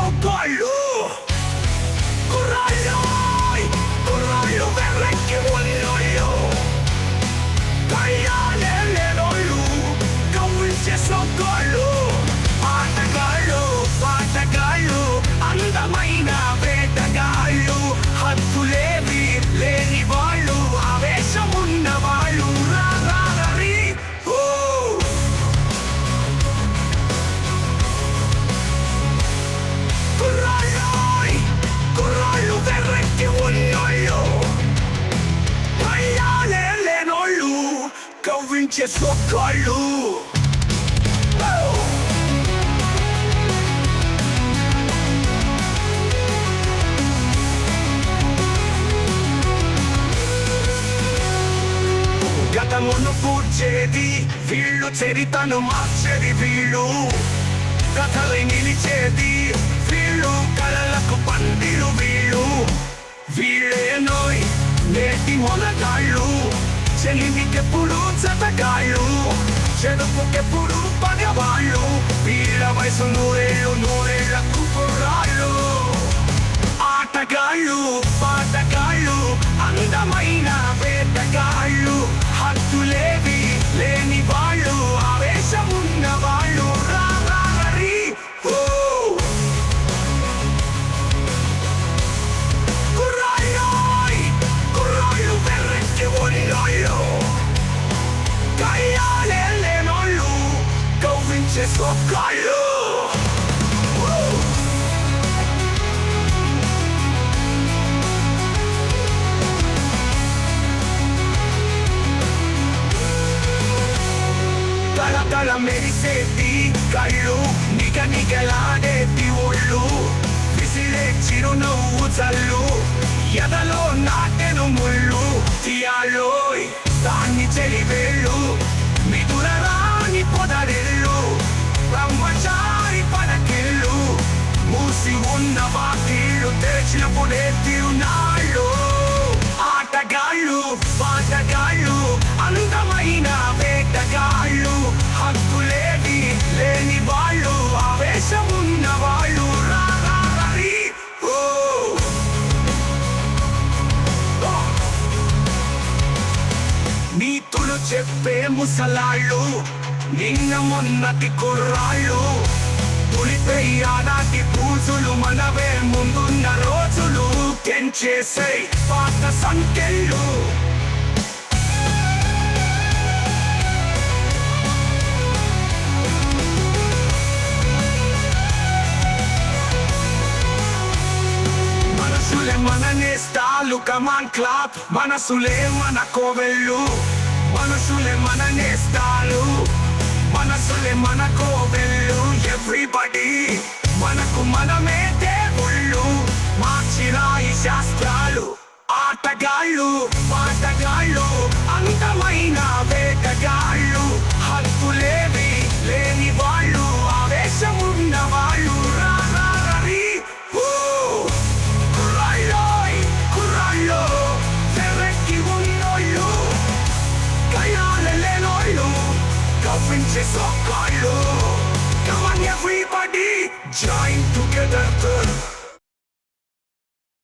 సొగ్గాళ్ళు కుర్రాళ్ళు కుర్రాళ్ళు వెర్రెక్కి ఉన్నోళ్ళు కయ్యాలే లేనోళ్ళు కవ్వించే సొగ్గాళ్ళు ఆటగాళ్ళు పాటగాళ్ళు అందమైన వేటగాళ్ళు హద్దులేవి లేని వాళ్ళు ఆవేశమున్న వాళ్ళు రారీ ఓ కుర్రాళ్ళు వెర్రెక్కి ఉన్నోళ్ళు కయ్యాలే లేనోళ్ళు కవ్వించే సొగ్గాళ్ళు గతమును పూడ్చేది వీళ్ళు చరితను మార్చేది వీళ్ళు కథలై నిలిచేది వీళ్ళు కలలకు పందిరు వీళ్ళు వీళ్ళేనోయ్ నేటి మొనగాళ్ళు చెలిమికెప్పుడు జతగాళ్ళు చెడుపుకెప్పుడు పగవాళ్ళు వీళ్ళ వయసు నూరేళ్ళ కుర్రాళ్ళు ఆటగాళ్ళు పాటగాళ్ళు అందమైన వేటగాళ్ళు హద్దులేవి లేని వాళ్ళు ఆవేశమున్న వాళ్ళు రారీ ఓ కుర్రాళ్ళు వెర్రెక్కి ఉన్నోళ్ళు కయ్యాలే లేనోళ్ళు కవ్వించే సొగ్గాళ్ళు తల మెరిసేటి కళ్ళు నిగలాడేటి ఒళ్ళు విసిరే చిరునవ్వు చల్లు ఎదలో నాటెను ముళ్ళు తీయాలోయ్ దాన్ని చెలివేళ్ళు మిదుల రాని పొదరిల్లు బ్రహ్మచారి పడకిళ్ళు మూసి ఉన్న వాకిళ్ళు తెరిచినప్పుడే తిరునాళ్ళు ఆటగాళ్ళు పాటగాళ్ళు అందమైన వేటగాళ్ళు హక్కులేవి లేని వాళ్ళు ఆవేశమున్న వాళ్ళు రారీ ఓ నీతులు చెప్పే ముసలాళ్ళు నిన్న మొన్నటి కుర్రాళ్ళు పులిపై ఆనాటి పూజలు మనవే ముందున్న రోజులు తెంచేసే పాత సంఖ్యలు మన నేస్తాలు కమాన్ క్లాప్ మనసులే మన కోవెళ్ళు మనసులే మన నేస్తాలు మనసులే మన కోవెళ్ళు ఎవ్రీబడి మనకు మనమే దేవుళ్ళు మార్చిరాయి శాస్త్రాలు ఆటగాళ్ళు పాటగాళ్ళు అందమైన వేటగాళ్ళు హద్దులేవి లేని వాళ్ళు ఆవేశమున్న వాళ్ళు రారీ ఓ కుర్రాళ్ళు వెర్రెక్కి ఉన్నోళ్ళు కయ్యాలే లేనోళ్ళు కవ్వించే సొగ్గాళ్ళు Come on everybody, join together